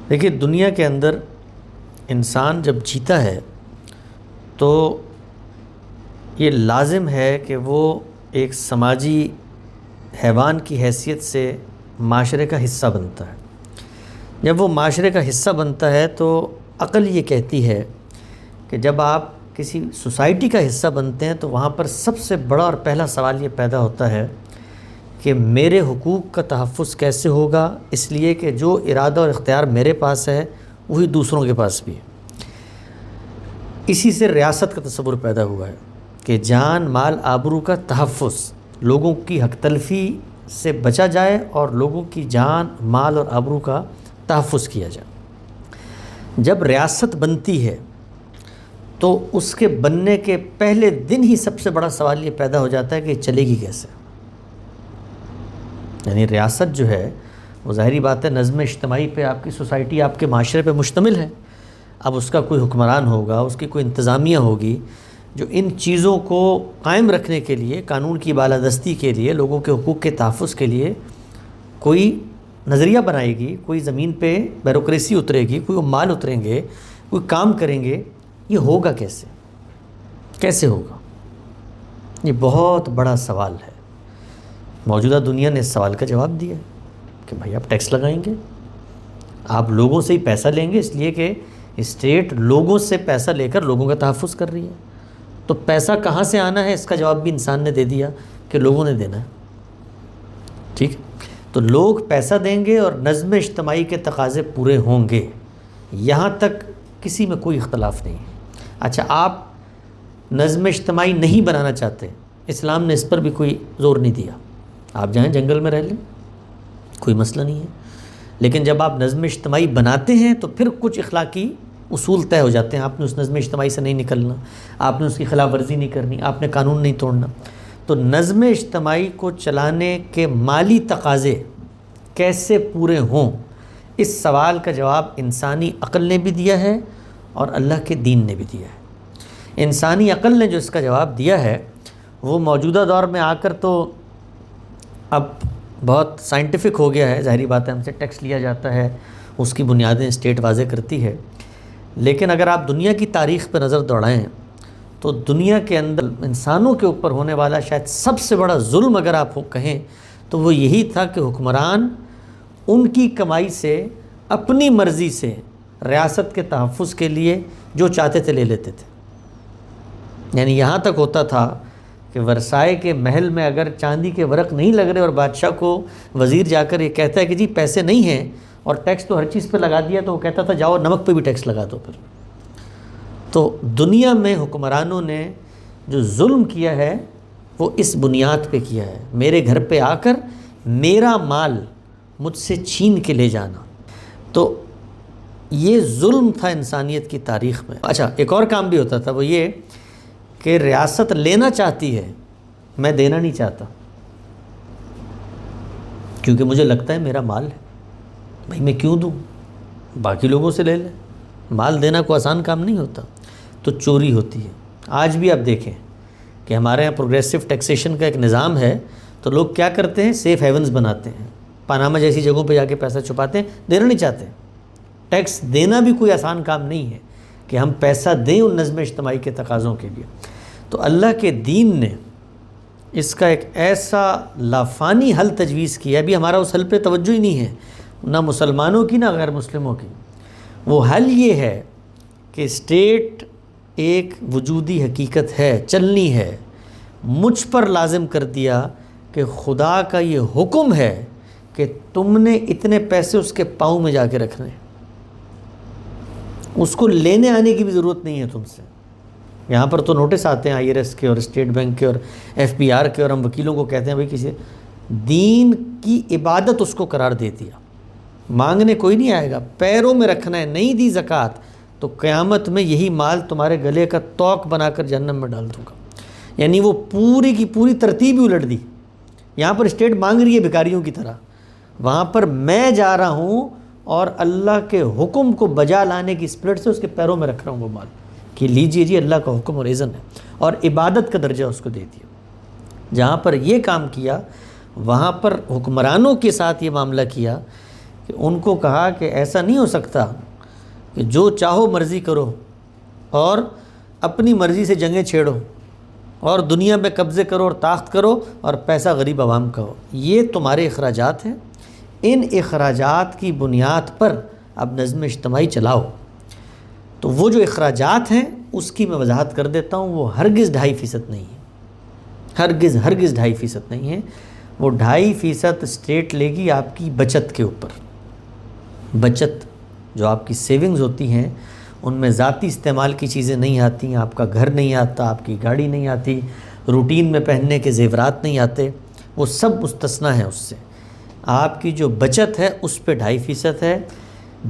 دیکھیے دنیا کے اندر انسان جب جیتا ہے تو یہ لازم ہے کہ وہ ایک سماجی حیوان کی حیثیت سے معاشرے کا حصہ بنتا ہے۔ جب وہ معاشرے کا حصہ بنتا ہے تو عقل یہ کہتی ہے کہ جب آپ کسی سوسائٹی کا حصہ بنتے ہیں تو وہاں پر سب سے بڑا اور پہلا سوال یہ پیدا ہوتا ہے کہ میرے حقوق کا تحفظ کیسے ہوگا، اس لیے کہ جو ارادہ اور اختیار میرے پاس ہے وہی دوسروں کے پاس بھی ہے۔ اسی سے ریاست کا تصور پیدا ہوا ہے کہ جان مال آبرو کا تحفظ، لوگوں کی حق تلفی سے بچا جائے اور لوگوں کی جان مال اور آبرو کا تحفظ کیا جائے۔ جب ریاست بنتی ہے تو اس کے بننے کے پہلے دن ہی سب سے بڑا سوال یہ پیدا ہو جاتا ہے کہ چلے گی کیسے۔ یعنی ریاست جو ہے وہ ظاہری بات ہے نظم اجتماعی پہ، آپ کی سوسائٹی آپ کے معاشرے پہ مشتمل ہے۔ اب اس کا کوئی حکمران ہوگا، اس کی کوئی انتظامیہ ہوگی جو ان چیزوں کو قائم رکھنے کے لیے، قانون کی بالادستی کے لیے، لوگوں کے حقوق کے تحفظ کے لیے کوئی نظریہ بنائے گی، کوئی زمین پہ بیوروکریسی اترے گی، کوئی عمال اتریں گے، کوئی کام کریں گے۔ یہ ہوگا کیسے ہوگا؟ یہ بہت بڑا سوال ہے۔ موجودہ دنیا نے اس سوال کا جواب دیا کہ بھائی آپ ٹیکس لگائیں گے، آپ لوگوں سے ہی پیسہ لیں گے، اس لیے کہ اسٹیٹ لوگوں سے پیسہ لے کر لوگوں کا تحفظ کر رہی ہے۔ تو پیسہ کہاں سے آنا ہے اس کا جواب بھی انسان نے دے دیا کہ لوگوں نے دینا ہے۔ ٹھیک ہے، تو لوگ پیسہ دیں گے اور نظم اجتماعی کے تقاضے پورے ہوں گے، یہاں تک کسی میں کوئی اختلاف نہیں ہے۔ اچھا، آپ نظم اجتماعی نہیں بنانا چاہتے، اسلام نے اس پر بھی کوئی زور نہیں دیا، آپ جائیں جنگل میں رہ لیں، کوئی مسئلہ نہیں ہے۔ لیکن جب آپ نظم اجتماعی بناتے ہیں تو پھر کچھ اخلاقی اصول طے ہو جاتے ہیں۔ آپ نے اس نظم اجتماعی سے نہیں نکلنا، آپ نے اس کی خلاف ورزی نہیں کرنی، آپ نے قانون نہیں توڑنا۔ تو نظم اجتماعی کو چلانے کے مالی تقاضے کیسے پورے ہوں، اس سوال کا جواب انسانی عقل نے بھی دیا ہے اور اللہ کے دین نے بھی دیا ہے۔ انسانی عقل نے جو اس کا جواب دیا ہے وہ موجودہ دور میں آ کر تو اب بہت سائنٹیفک ہو گیا ہے۔ ظاہری بات ہے ہم سے ٹیکس لیا جاتا ہے، اس کی بنیادیں اسٹیٹ واضح کرتی ہے۔ لیکن اگر آپ دنیا کی تاریخ پہ نظر دوڑائیں تو دنیا کے اندر انسانوں کے اوپر ہونے والا شاید سب سے بڑا ظلم اگر آپ کہیں تو وہ یہی تھا کہ حکمران ان کی کمائی سے اپنی مرضی سے ریاست کے تحفظ کے لیے جو چاہتے تھے لے لیتے تھے۔ یعنی یہاں تک ہوتا تھا کہ ورسائے کے محل میں اگر چاندی کے ورق نہیں لگ رہے اور بادشاہ کو وزیر جا کر یہ کہتا ہے کہ جی پیسے نہیں ہیں اور ٹیکس تو ہر چیز پہ لگا دیا، تو وہ کہتا تھا جاؤ نمک پہ بھی ٹیکس لگا دو پھر۔ تو دنیا میں حکمرانوں نے جو ظلم کیا ہے وہ اس بنیاد پہ کیا ہے، میرے گھر پہ آ کر میرا مال مجھ سے چھین کے لے جانا۔ تو یہ ظلم تھا انسانیت کی تاریخ میں۔ اچھا، ایک اور کام بھی ہوتا تھا، وہ یہ کہ ریاست لینا چاہتی ہے، میں دینا نہیں چاہتا کیونکہ مجھے لگتا ہے میرا مال ہے، بھائی میں کیوں دوں، باقی لوگوں سے لے لیں۔ مال دینا کوئی آسان کام نہیں ہوتا، تو چوری ہوتی ہے۔ آج بھی آپ دیکھیں کہ ہمارے یہاں پروگریسو ٹیکسیشن کا ایک نظام ہے، تو لوگ کیا کرتے ہیں، سیف ہیونز بناتے ہیں، پاناما جیسی جگہوں پہ جا کے پیسہ چھپاتے ہیں، دینا نہیں چاہتے۔ ٹیکس دینا بھی کوئی آسان کام نہیں ہے کہ ہم پیسہ دیں ان نظم اجتماعی کے تقاضوں کے لیے۔ تو اللہ کے دین نے اس کا ایک ایسا لافانی حل تجویز کیا، ابھی ہمارا اس حل پہ توجہ ہی نہیں ہے، نہ مسلمانوں کی نہ غیر مسلموں کی۔ وہ حل یہ ہے کہ اسٹیٹ ایک وجودی حقیقت ہے، چلنی ہے، مجھ پر لازم کر دیا کہ خدا کا یہ حکم ہے کہ تم نے اتنے پیسے اس کے پاؤں میں جا کے رکھنے، اس کو لینے آنے کی بھی ضرورت نہیں ہے تم سے۔ یہاں پر تو نوٹس آتے ہیں آئی آر ایس کے اور اسٹیٹ بینک کے اور ایف بی آر کے، اور ہم وکیلوں کو کہتے ہیں بھائی کسی دین کی عبادت اس کو قرار دے دیا، مانگنے کوئی نہیں آئے گا، پیروں میں رکھنا ہے، نہیں دی زکوٰۃ تو قیامت میں یہی مال تمہارے گلے کا توق بنا کر جہنم میں ڈال دوں گا۔ یعنی وہ پوری کی پوری ترتیب ہی الٹ دی۔ یہاں پر اسٹیٹ مانگ رہی ہے بھکاریوں کی طرح، وہاں پر میں جا رہا ہوں اور اللہ کے حکم کو بجا لانے کی اسپرٹ سے اس کے پیروں میں رکھ رہا ہوں وہ مال کہ لیجئے جی، اللہ کا حکم اور اذن ہے، اور عبادت کا درجہ اس کو دے دیا۔ جہاں پر یہ کام کیا وہاں پر حکمرانوں کے ساتھ یہ معاملہ کیا کہ ان کو کہا کہ ایسا نہیں ہو سکتا کہ جو چاہو مرضی کرو اور اپنی مرضی سے جنگیں چھیڑو اور دنیا میں قبضے کرو اور طاقت کرو اور پیسہ غریب عوام کا ہو. یہ تمہارے اخراجات ہیں، ان اخراجات کی بنیاد پر اب نظم اجتماعی چلاؤ. تو وہ جو اخراجات ہیں اس کی میں وضاحت کر دیتا ہوں، وہ ہرگز 2.5% نہیں ہے، ہرگز 2.5% نہیں ہے. وہ 2.5% اسٹیٹ لے گی آپ کی بچت کے اوپر. بچت جو آپ کی سیونگز ہوتی ہیں ان میں ذاتی استعمال کی چیزیں نہیں آتی، آپ کا گھر نہیں آتا، آپ کی گاڑی نہیں آتی، روٹین میں پہننے کے زیورات نہیں آتے، وہ سب مستثنیٰ ہیں اس سے. آپ کی جو بچت ہے اس پہ 2.5% ہے.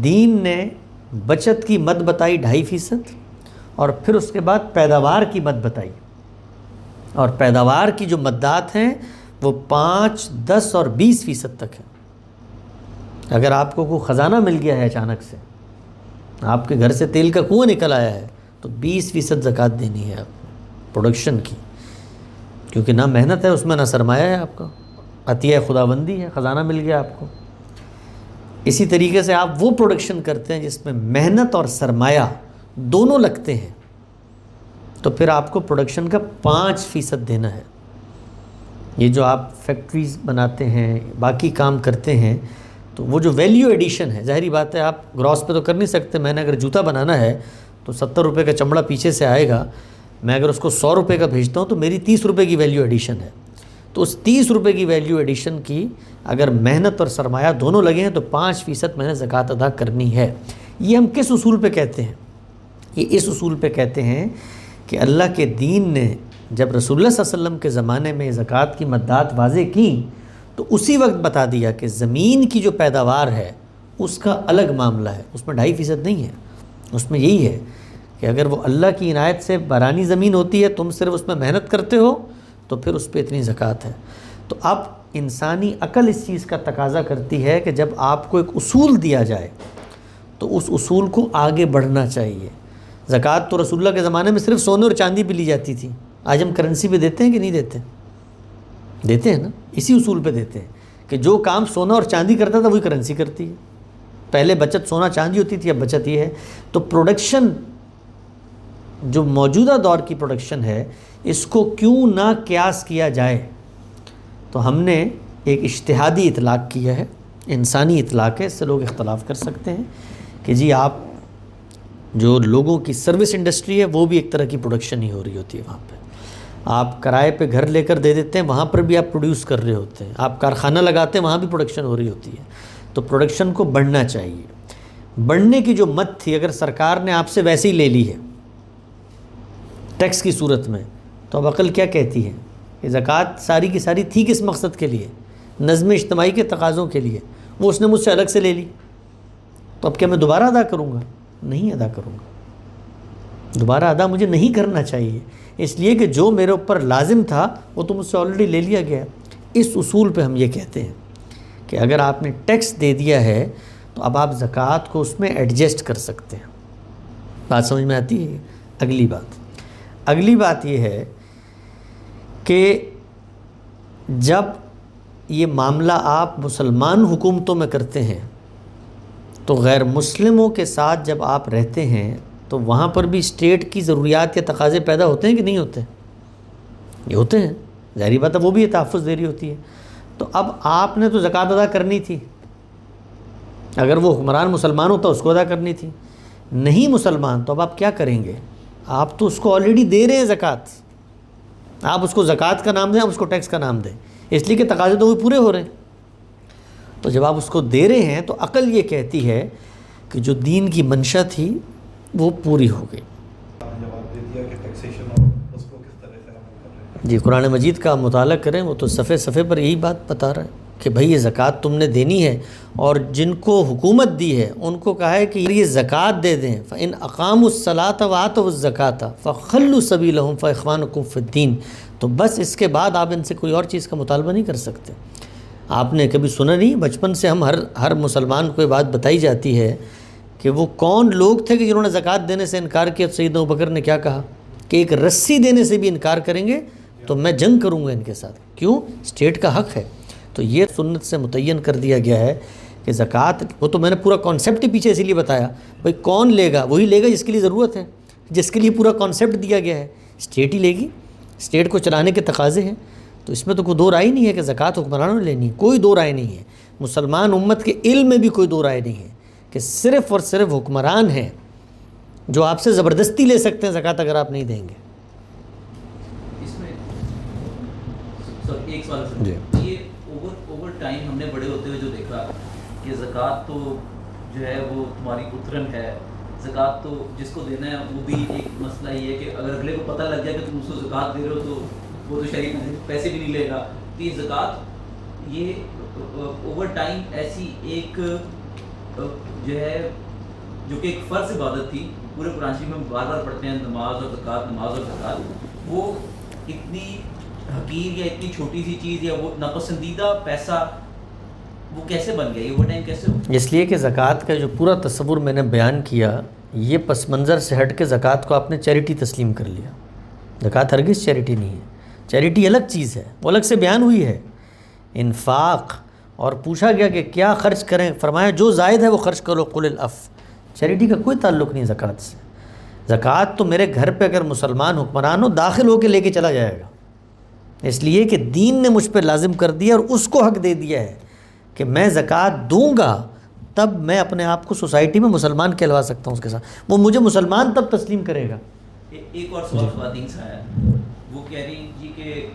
دین نے بچت کی مد بتائی 2.5% اور پھر اس کے بعد پیداوار کی مد بتائی. اور پیداوار کی جو مدات ہیں وہ 5, 10 اور 20% تک ہے. اگر آپ کو کوئی خزانہ مل گیا ہے اچانک سے، آپ کے گھر سے تیل کا کنواں نکل آیا ہے، تو 20% زکوٰۃ دینی ہے آپ کو پروڈکشن کی، کیونکہ نہ محنت ہے اس میں، نہ سرمایہ ہے آپ کا، عطیہ خداوندی ہے، خزانہ مل گیا آپ کو. اسی طریقے سے آپ وہ پروڈکشن کرتے ہیں جس میں محنت اور سرمایہ دونوں لگتے ہیں، تو پھر آپ کو پروڈکشن کا 5% دینا ہے. یہ جو آپ فیکٹریز بناتے ہیں، باقی کام کرتے ہیں، تو وہ جو ویلیو ایڈیشن ہے، ظاہری بات ہے آپ گراس پہ تو کر نہیں سکتے. میں نے اگر جوتا بنانا ہے تو 70 روپے کا چمڑا پیچھے سے آئے گا، میں اگر اس کو 100 روپے کا بھیجتا ہوں تو میری 30 روپے کی ویلیو ایڈیشن ہے. تو اس 30 روپے کی ویلیو ایڈیشن کی اگر محنت اور سرمایہ دونوں لگے ہیں تو 5% میں نے زکوٰۃ ادا کرنی ہے. یہ ہم کس اصول پہ کہتے ہیں؟ یہ اس اصول پہ کہتے ہیں کہ اللہ کے دین نے جب رسول اللہ صلی اللہ علیہ وسلم کے زمانے میں زکوٰۃ کی مدات واضح کی تو اسی وقت بتا دیا کہ زمین کی جو پیداوار ہے اس کا الگ معاملہ ہے، اس میں 2.5% نہیں ہے. اس میں یہی ہے کہ اگر وہ اللہ کی عنایت سے بارانی زمین ہوتی ہے، تم صرف اس میں محنت کرتے ہو تو پھر اس پہ اتنی زکوٰۃ ہے. تو اب انسانی عقل اس چیز کا تقاضا کرتی ہے کہ جب آپ کو ایک اصول دیا جائے تو اس اصول کو آگے بڑھنا چاہیے. زکوٰۃ تو رسول اللہ کے زمانے میں صرف سونے اور چاندی پہ لی جاتی تھی. آج ہم کرنسی پہ دیتے ہیں کہ نہیں دیتے؟ دیتے ہیں نا. اسی اصول پہ دیتے ہیں کہ جو کام سونا اور چاندی کرتا تھا وہی کرنسی کرتی ہے. پہلے بچت سونا چاندی ہوتی تھی، اب بچت یہ ہے. تو پروڈکشن جو موجودہ دور کی پروڈکشن ہے اس کو کیوں نہ قیاس کیا جائے. تو ہم نے ایک اجتہادی اطلاق کیا ہے، انسانی اطلاق ہے، اس سے لوگ اختلاف کر سکتے ہیں کہ جی آپ جو لوگوں کی سروس انڈسٹری ہے وہ بھی ایک طرح کی پروڈکشن ہی ہو رہی ہوتی ہے. وہاں پہ آپ کرائے پہ گھر لے کر دے دیتے ہیں، وہاں پر بھی آپ پروڈیوس کر رہے ہوتے ہیں. آپ کارخانہ لگاتے ہیں، وہاں بھی پروڈکشن ہو رہی ہوتی ہے. تو پروڈکشن کو بڑھنا چاہیے. بڑھنے کی جو مت تھی اگر سرکار نے آپ سے ویسے ہی لے لی ہے ٹیکس کی صورت میں، تو اب عقل کیا کہتی ہے کہ زکوٰۃ ساری کی ساری تھی کس مقصد کے لیے؟ نظم اجتماعی کے تقاضوں کے لیے. وہ اس نے مجھ سے الگ سے لے لی، تو اب کیا میں دوبارہ ادا کروں گا؟ نہیں ادا کروں گا. دوبارہ ادا مجھے نہیں کرنا چاہیے، اس لیے کہ جو میرے اوپر لازم تھا وہ تو مجھ سے آلریڈی لے لیا گیا. اس اصول پہ ہم یہ کہتے ہیں کہ اگر آپ نے ٹیکس دے دیا ہے تو اب آپ زکوٰۃ کو اس میں ایڈجسٹ کر سکتے ہیں. بات سمجھ میں آتی ہے؟ اگلی بات یہ ہے کہ جب یہ معاملہ آپ مسلمان حکومتوں میں کرتے ہیں تو غیر مسلموں کے ساتھ جب آپ رہتے ہیں تو وہاں پر بھی اسٹیٹ کی ضروریات یا تقاضے پیدا ہوتے ہیں کہ نہیں ہوتے؟ یہ ہوتے ہیں. ظاہری بات ہے وہ بھی یہ تحفظ دے رہی ہوتی ہے. تو اب آپ نے تو زکوٰۃ ادا کرنی تھی، اگر وہ حکمران مسلمان ہوتا اس کو ادا کرنی تھی. نہیں مسلمان تو اب آپ کیا کریں گے؟ آپ تو اس کو آلریڈی دے رہے ہیں زکوٰۃ. آپ اس کو زکوٰۃ کا نام دیں، آپ اس کو ٹیکس کا نام دیں، اس لیے کہ تقاضے تو وہ پورے ہو رہے ہیں. تو جب آپ اس کو دے رہے ہیں تو عقل یہ کہتی ہے کہ جو دین کی منشا تھی وہ پوری ہو گئی. جی قرآن مجید کا مطالعہ کریں، وہ تو صفحے پر یہی بات بتا رہا ہے کہ بھئی یہ زکوٰۃ تم نے دینی ہے، اور جن کو حکومت دی ہے ان کو کہا ہے کہ یہ زکوٰۃ دے دیں. فَإِنْ أَقَامُوا الصَّلَاةَ وَآتَوُا الزَّكَاةَ فَخَلُّوا سَبِيلَهُمْ فَإِخْوَانُكُمْ فِي الدِّينِ. تو بس اس کے بعد آپ ان سے کوئی اور چیز کا مطالبہ نہیں کر سکتے. آپ نے کبھی سنا نہیں؟ بچپن سے ہم ہر مسلمان کو یہ بات بتائی جاتی ہے کہ وہ کون لوگ تھے کہ جنہوں نے زکوٰۃ دینے سے انکار کیا. سیدنا ابوبکر نے کیا کہا کہ ایک رسی دینے سے بھی انکار کریں گے تو میں جنگ کروں گا ان کے ساتھ. کیوں؟ اسٹیٹ کا حق ہے. تو یہ سنت سے متعین کر دیا گیا ہے کہ زکوٰۃ، وہ تو میں نے پورا کانسیپٹ ہی پیچھے اسی لیے بتایا، بھائی کون لے گا؟ وہی لے گا جس کے لیے ضرورت ہے، جس کے لیے پورا کانسیپٹ دیا گیا ہے، اسٹیٹ ہی لے گی، اسٹیٹ کو چلانے کے تقاضے ہیں۔ تو اس میں تو کوئی دو رائے نہیں ہے کہ زکوٰۃ حکمرانوں نے لینی ہے، کوئی دو رائے نہیں ہے، مسلمان امت کے علم میں بھی کوئی دو رائے نہیں ہے کہ صرف اور صرف حکمران ہیں جو آپ سے زبردستی لے سکتے ہیں زکوٰۃ اگر آپ نہیں دیں گے۔ اس میں ایک سوال جی، یہ اوور ٹائم ہم نے بڑے ہوتے ہوئے جو دیکھا کہ زکوٰۃ تو جو ہے وہ تمہاری اترن ہے، زکوٰۃ تو جس کو دینا ہے وہ بھی ایک مسئلہ یہ ہے کہ اگر اگلے کو پتہ لگ جائے کہ تم اس کو زکوٰۃ دے رہے ہو تو وہ تو شریعت میں پیسے بھی نہیں لے گا۔ تو یہ زکوٰۃ یہ اوور ٹائم ایسی ایک جو ہے جو کہ ایک فرض عبادت تھی، پورے قرآن شریف میں ہم بار بار پڑھتے ہیں نماز اور زکوٰۃ، نماز اور زکوٰۃ، وہ اتنی حقیر یا اتنی چھوٹی سی چیز یا وہ ناپسندیدہ پیسہ وہ کیسے بن گیا، یہ اوور ٹائم کیسے ہو؟ اس لیے کہ زکوٰۃ کا جو پورا تصور میں نے بیان کیا، یہ پس منظر سے ہٹ کے زکوٰۃ کو آپ نے چیریٹی تسلیم کر لیا۔ زکوٰۃ ہرگز چیریٹی نہیں ہے، چیریٹی الگ چیز ہے، وہ الگ سے بیان ہوئی ہے، انفاق۔ اور پوچھا گیا کہ کیا خرچ کریں، فرمایا جو زائد ہے وہ خرچ کرو، قل العف۔ چیریٹی کا کوئی تعلق نہیں زکوٰۃ سے۔ زکوٰۃ تو میرے گھر پہ اگر مسلمان حکمران ہو داخل ہو کے لے کے چلا جائے گا، اس لیے کہ دین نے مجھ پہ لازم کر دیا اور اس کو حق دے دیا ہے کہ میں زکوٰۃ دوں گا تب میں اپنے آپ کو سوسائٹی میں مسلمان کہلوا سکتا ہوں، اس کے ساتھ وہ مجھے مسلمان تب تسلیم کرے گا۔ ایک اور سوال خواتین سے آیا، وہ کہہ رہی جی کہ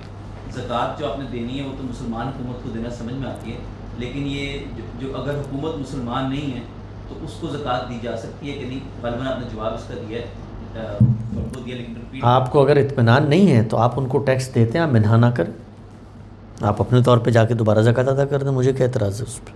زکوٰۃ جو آپ نے دینی ہے وہ تو مسلمان حکومت کو دینا سمجھ میں آتی ہے، لیکن یہ جو اگر حکومت مسلمان نہیں ہے تو اس کو زکوٰۃ دی جا سکتی ہے کہ نہیں؟ غالباً آپ نے جواب اس کا دیا ہے، لیکن آپ کو اگر اطمینان نہیں ہے تو آپ ان کو ٹیکس دیتے ہیں، آپ منہا نہ کریں، آپ اپنے طور پہ جا کے دوبارہ زکوٰۃ ادا کر دیں، مجھے کیا اعتراض ہے اس پہ؟